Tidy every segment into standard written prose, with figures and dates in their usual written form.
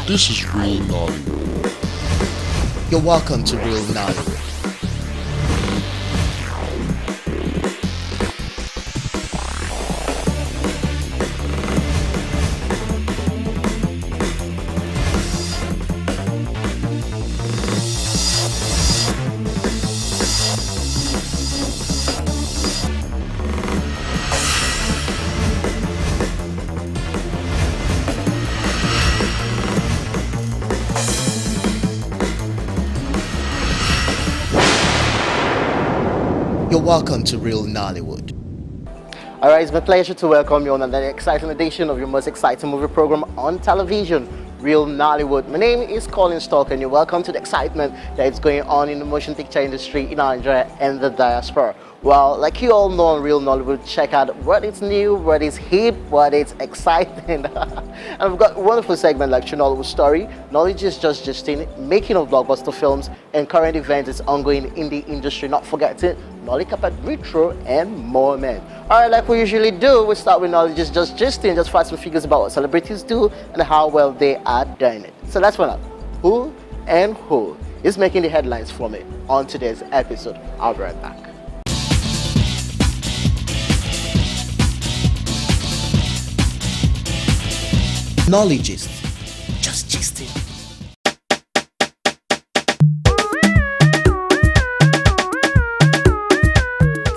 This is Real Nollywood. You're welcome to Real Nollywood. You're welcome to Real Nollywood. Alright, it's my pleasure to welcome you on another exciting edition of your most exciting movie program on television, Real Nollywood. My name is Colin Stock and you're welcome to the excitement that is going on in the motion picture industry in Nigeria and the diaspora. Well, like you all know on Real Nollywood, check out what is new, what is hip, what is exciting. And we've got a wonderful segment like Nollywood Story, Knowledge is Just Justin, making of blockbuster films, and current events is ongoing in the industry. Not forgetting Nolly Carpet Retro and more, man. Alright, like we usually do, we start with Knowledge is Just Justin, just find some figures about what celebrities do and how well they are doing it. So let's find out who is making the headlines for me on today's episode. I'll be right back. Knowledge is just gisting.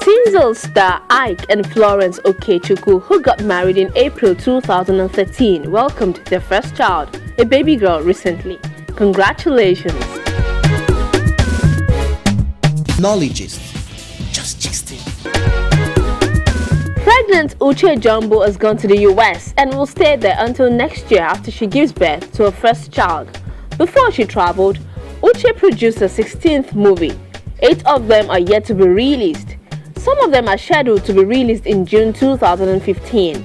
Tinsel star Ike and Florence Okechukwu, who got married in April 2013, welcomed their first child, a baby girl, recently. Congratulations! Knowledge is just gisting. Pregnant Uche Jumbo has gone to the US and will stay there until next year after she gives birth to her first child. Before she traveled, Uche produced her 16th movie. 8 of them are yet to be released. Some of them are scheduled to be released in June 2015.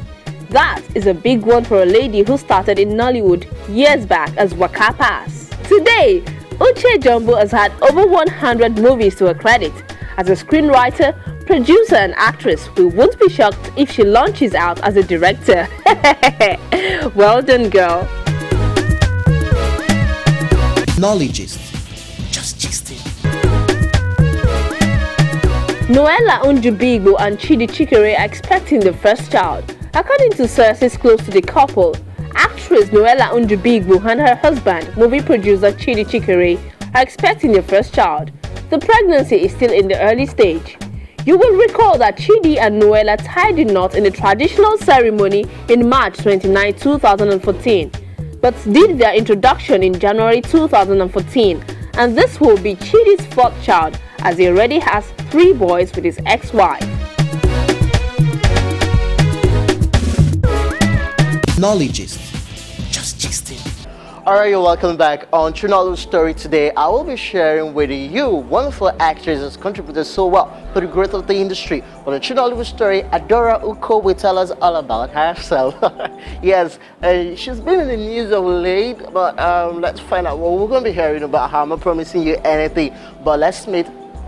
That is a big one for a lady who started in Nollywood years back as Wakapas. Today, Uche Jumbo has had over 100 movies to her credit. As a screenwriter, producer and actress, we won't be shocked if she launches out as a director. Well done, girl. Knowledge is just gisting. Noella Unjubigbo and Chidi Chikere are expecting the first child. According to sources close to the couple, actress Noella Unjubigbo and her husband, movie producer Chidi Chikere, are expecting their first child. The pregnancy is still in the early stage. You will recall that Chidi and Noella tied the knot in the traditional ceremony in March 29, 2014, but did their introduction in January 2014, and this will be Chidi's 4th child, as he already has 3 boys with his ex-wife. Knowledge is just gisting. Alright, you're welcome back on Nollywood Story. Today I will be sharing with you wonderful actresses contributed so well to the growth of the industry. On the Nollywood Story, Adora Uko will tell us all about herself. Yes, she's been in the news of late, but let's find out what we're going to be hearing about her. I'm not promising you anything, but let's meet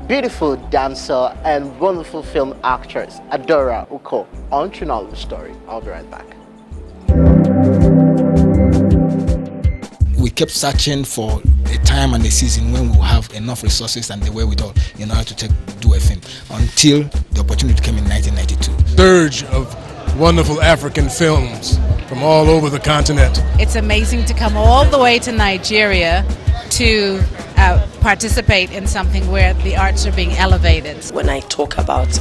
beautiful dancer and wonderful film actress Adora Uko on Nollywood Story. I'll be right back. We kept searching for a time and a season when we'll have enough resources and the wherewithal in order to do a film, until the opportunity came in 1992. Surge of wonderful African films from all over the continent. It's amazing to come all the way to Nigeria to participate in something where the arts are being elevated. When I talk about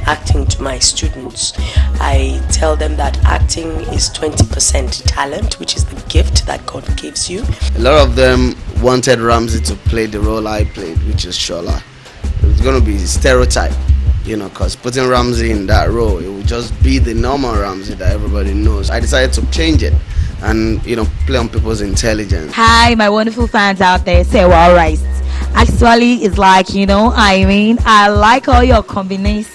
acting to my students, I tell them that acting is 20% talent, which is the gift that God gives you. A lot of them wanted Ramsey to play the role I played, which is Shola. It was going to be a stereotype, because putting Ramsey in that role, it would just be the normal Ramsey that everybody knows. I decided to change it and, play on people's intelligence. Hi, my wonderful fans out there. Say, well, all right. Actually, it's like, I like all your combinations,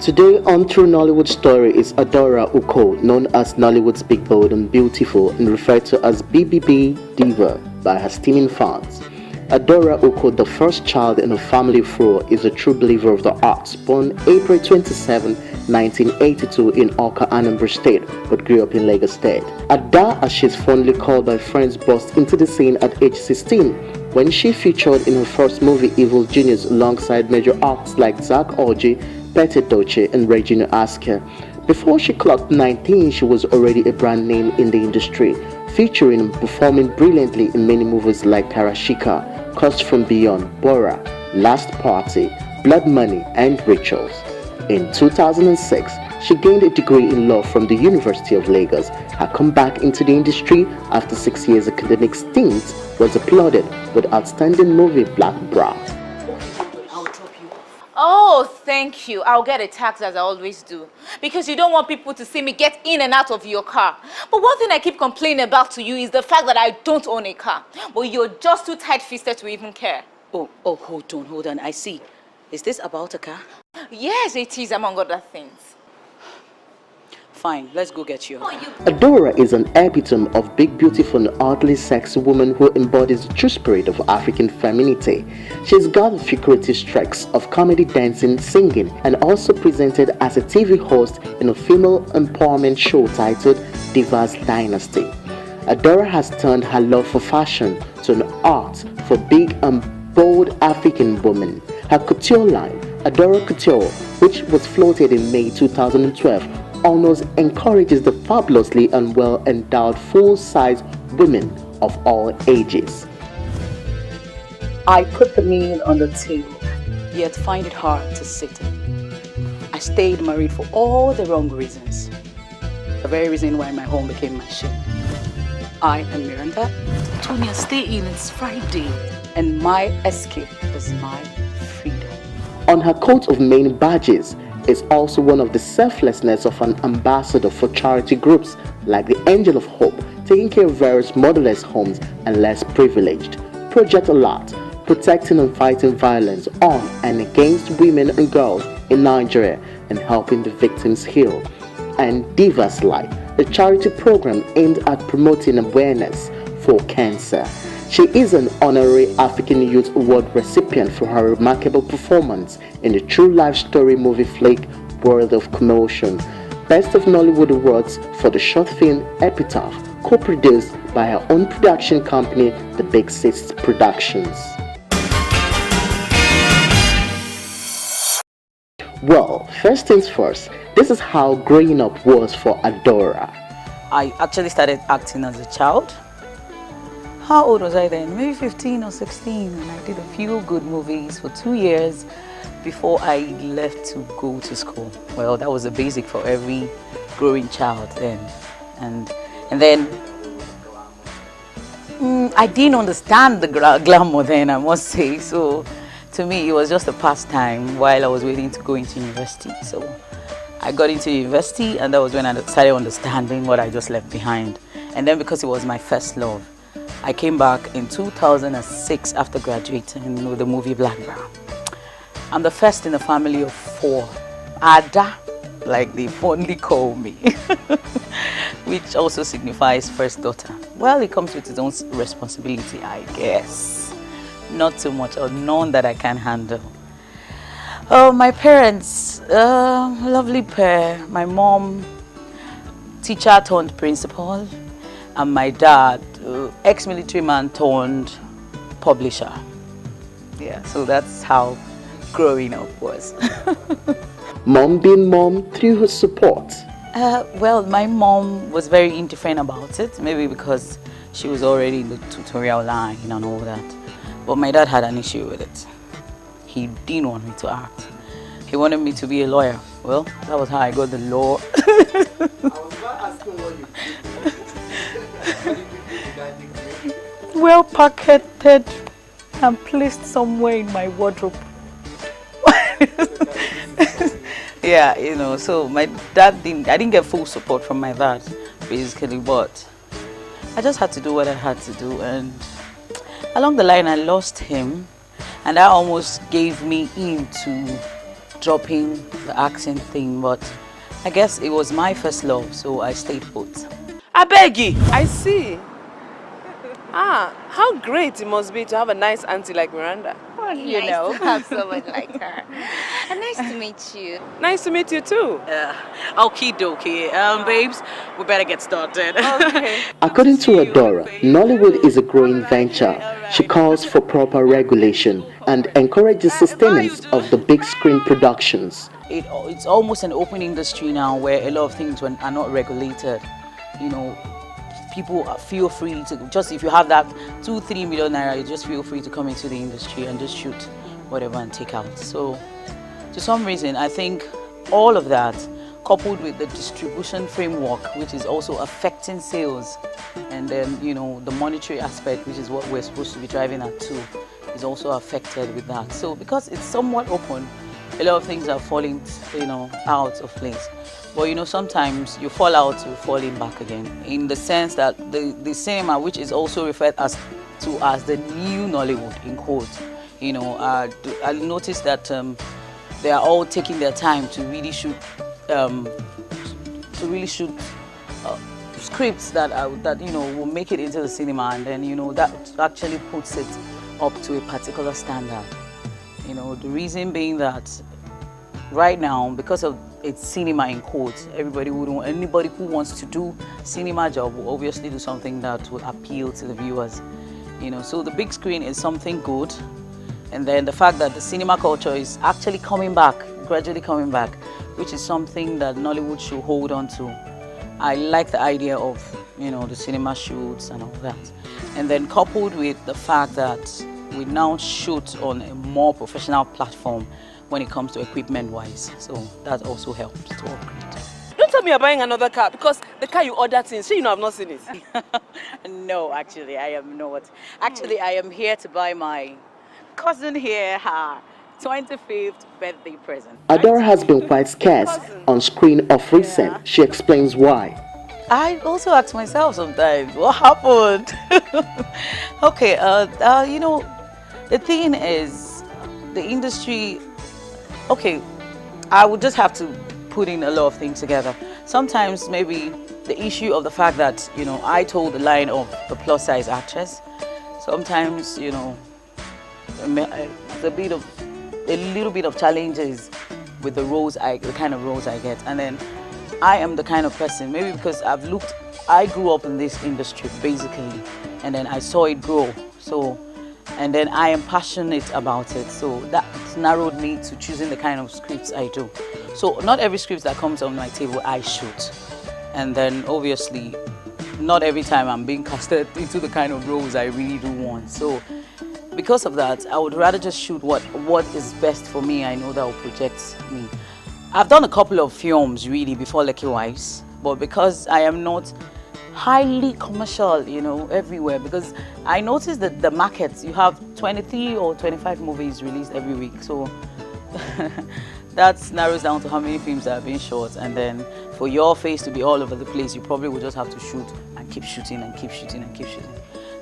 Today on True Nollywood Story is Adora Uko, known as Nollywood's Big Bold and Beautiful and referred to as BBB Diva by her steaming fans. Adora Uko, the first child in a family of four, is a true believer of the arts, born April 27, 1982 in Awka, Anambra State, but grew up in Lagos State. Ada, as she's fondly called by friends, burst into the scene at age 16 when she featured in her first movie Evil Genius alongside major acts like Zach Orji, Pete Doce and Regina Asker. Before she clocked 19, she was already a brand name in the industry, featuring and performing brilliantly in many movies like Karashika, Cost from Beyond, Bora, Last Party, Blood Money, and Rituals. In 2006, she gained a degree in law from the University of Lagos. Her comeback into the industry after 6 years academic stint was applauded with outstanding movie Black Bra. Oh, thank you. I'll get a taxi as I always do. Because you don't want people to see me get in and out of your car. But one thing I keep complaining about to you is the fact that I don't own a car. But you're just too tight-fisted to even care. Oh, hold on. I see. Is this about a car? Yes, it is, among other things. Fine, let's go get you. Adora is an epitome of big, beautiful, and oddly sexy woman who embodies the true spirit of African femininity. She's got the figurative strikes of comedy, dancing, singing, and also presented as a TV host in a female empowerment show titled Diva's Dynasty. Adora has turned her love for fashion to an art for big and bold African women. Her couture line, Adora Couture, which was floated in May 2012, honors encourages the fabulously and well-endowed full-size women of all ages. I put the meal on the table, yet find it hard to sit in. I stayed married for all the wrong reasons. The very reason why my home became my shame. I and Miranda, Tonya, stay in, it's Friday. And my escape is my freedom. On her coat of many badges is also one of the selflessness of an ambassador for charity groups like the Angel of Hope, taking care of various motherless homes and less privileged. Project Alert, protecting and fighting violence on and against women and girls in Nigeria and helping the victims heal. And Diva's Life, a charity program aimed at promoting awareness for cancer. She is an honorary African Youth Award recipient for her remarkable performance in the true life story movie flick World of Commotion. Best of Nollywood Awards for the short film Epitaph, co-produced by her own production company, The Big Six Productions. Well, first things first, this is how growing up was for Adora. I actually started acting as a child. How old was I then? Maybe 15 or 16, and I did a few good movies for 2 years before I left to go to school. Well, that was the basic for every growing child then. And then I didn't understand the glamour then, I must say. So to me, it was just a pastime while I was waiting to go into university. So I got into university, and that was when I started understanding what I just left behind. And then because it was my first love, I came back in 2006 after graduating with the movie Black Brown. I'm the first in a family of 4. Ada, like they fondly call me, which also signifies first daughter. Well, it comes with its own responsibility, I guess. Not too much, or none that I can handle. Oh, my parents, lovely pair. My mom, teacher turned principal, and my dad, ex-military man turned publisher. Yeah, so that's how growing up was. Mom being mom through her support. Well, my mom was very indifferent about it, maybe because she was already in the tutorial line and all that. But my dad had an issue with it. He didn't want me to act. He wanted me to be a lawyer. Well, that was how I got the law. I was not asking what you did. Well pocketed and placed somewhere in my wardrobe. Yeah, you know, so my dad I didn't get full support from my dad, basically, but I just had to do what I had to do, and along the line I lost him, and that almost gave me into dropping the accent thing, but I guess it was my first love, so I stayed put. I beg you. I see. How great it must be to have a nice auntie like Miranda. Oh, You nice know. to have someone like her. And nice to meet you. Nice to meet you too. Okie dokie. Babes, we better get started. Okay. According to Adora, Nollywood is a growing venture. She calls for proper regulation and encourages sustenance of the big screen productions. It's almost an open industry now where a lot of things are not regulated. You know, people feel free to, just if you have that 2-3 million naira, you just feel free to come into the industry and just shoot whatever and take out. So to some reason, I think all of that, coupled with the distribution framework, which is also affecting sales, and then, you know, the monetary aspect, which is what we're supposed to be driving at too, is also affected with that. So because it's somewhat open, a lot of things are falling, you know, out of place. But you know, sometimes you fall out, you fall in back again. In the sense that the cinema, which is also referred as the new Nollywood in quotes, you know, I noticed that they are all taking their time to really shoot, scripts that you know will make it into the cinema, and then you know that actually puts it up to a particular standard. You know, the reason being that right now, because of it's cinema in quotes, anybody who wants to do cinema job will obviously do something that will appeal to the viewers. You know, so the big screen is something good, and then the fact that the cinema culture is actually coming back, gradually coming back, which is something that Nollywood should hold on to. I like the idea of, you know, the cinema shoots and all that, and then coupled with the fact that we now shoot on a more professional platform when it comes to equipment-wise, so that also helps to upgrade. Don't tell me you're buying another car, because the car you ordered since, you know I've not seen it. No, actually, I am not. Actually, I am here to buy my cousin here her 25th birthday present. Adora has been quite scarce on screen of recent. She explains why. I also ask myself sometimes, what happened? Okay, you know, the thing is, the industry, okay, I would just have to put in a lot of things together. Sometimes maybe the issue of the fact that, you know, I told the line of the plus size actress. Sometimes, you know, it's a little bit of challenges with the kind of roles I get. And then I am the kind of person, maybe because I grew up in this industry basically, and then I saw it grow. So, and then I am passionate about it. So that narrowed me to choosing the kind of scripts I do. So not every script that comes on my table I shoot. And then obviously not every time I'm being casted into the kind of roles I really do want. So because of that, I would rather just shoot what is best for me. I know that will project me. I've done a couple of films really before Lucky Wives, but because I am not highly commercial, you know, everywhere, because I noticed that the markets, you have 23 or 25 movies released every week, so that narrows down to how many films that are being shot, and then for your face to be all over the place, you probably would just have to shoot and keep shooting and keep shooting and keep shooting.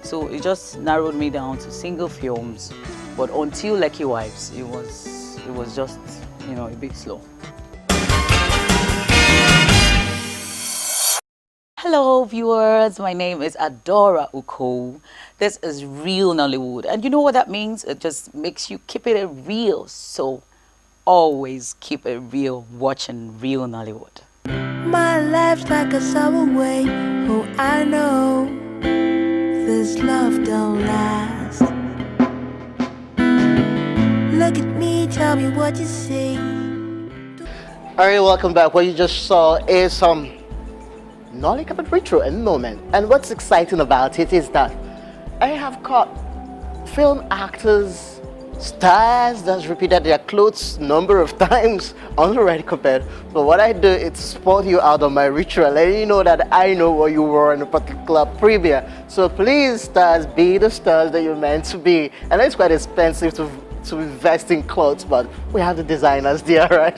So it just narrowed me down to single films, but until Lucky Wives, it was just, you know, a bit slow. Hello viewers, my name is Adora Uko. This is Real Nollywood, and you know what that means? It just makes you keep it real, so always keep it real watching Real Nollywood. My life's like a subway, oh I know this love don't last. Look at me, tell me what you see. Alright, welcome back. What you just saw is some Nolly Carpet Retro and moment. And what's exciting about it is that I have caught film actors, stars that's repeated their clothes number of times on the red carpet. But what I do is spot you out of my ritual, letting you know that I know what you wore in a particular premiere. So please, stars, be the stars that you're meant to be. And it's quite expensive to invest in clothes, but we have the designers there, right?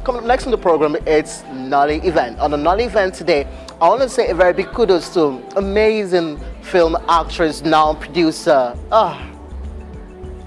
Coming up next on the program, it's Nolly event. On the Nolly event today, I want to say a very big kudos to amazing film actress, now producer,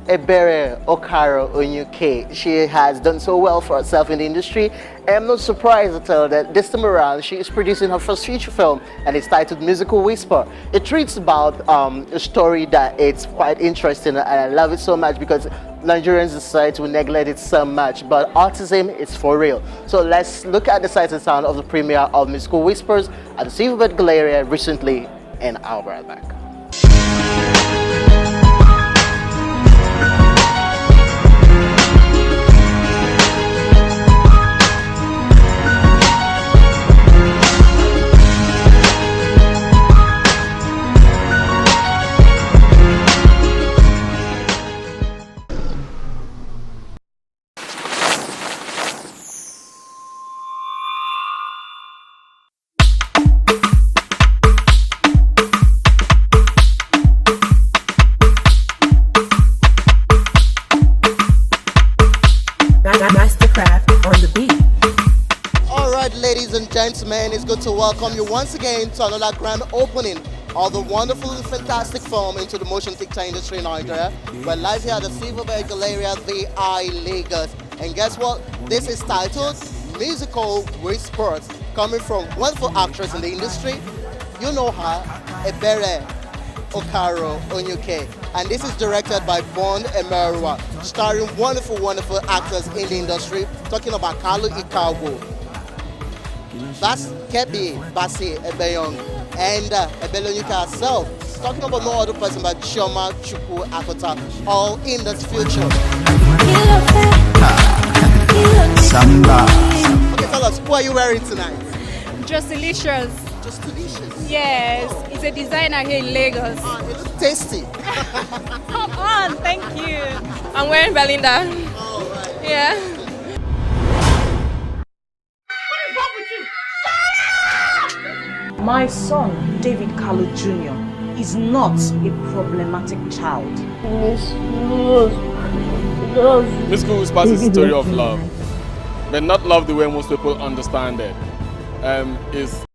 Ebere Okaro Onyuke. She has done so well for herself in the industry. I'm not surprised to tell that this time around she is producing her first feature film, and it's titled Musical Whisper. It treats about a story that it's quite interesting, and I love it so much because Nigerians decide to neglect it so much, but autism is for real. So let's look at the sight and sound of the premiere of Musical Whispers at the Silverbird Galleria recently, and I'll be right back. Ladies and gentlemen, it's good to welcome you once again to another grand opening of the wonderful and fantastic film into the motion picture industry in Nigeria. We're live here at the Silverbird Galleria, VI Lagos. And guess what? This is titled Musical Whispers, coming from wonderful actress in the industry. You know her, Ebere Okaro Onyuke. And this is directed by Bond Emerua, starring wonderful actors in the industry, talking about Kalu Ikawo. That's Kebi Basi Ebeyong and Ebelonyuka herself. Talking about no other person but Chioma Chukwu Akota, all in this future. Samba. Okay, tell us, who are you wearing tonight? Just delicious. Just delicious? Yes, it's a designer here in Lagos. It looks tasty. Come on, thank you. I'm wearing Belinda. Oh, right. Yeah. My son, David Kalu Jr., is not a problematic child. Musical Whispers is a story of love, but not love the way most people understand it. It's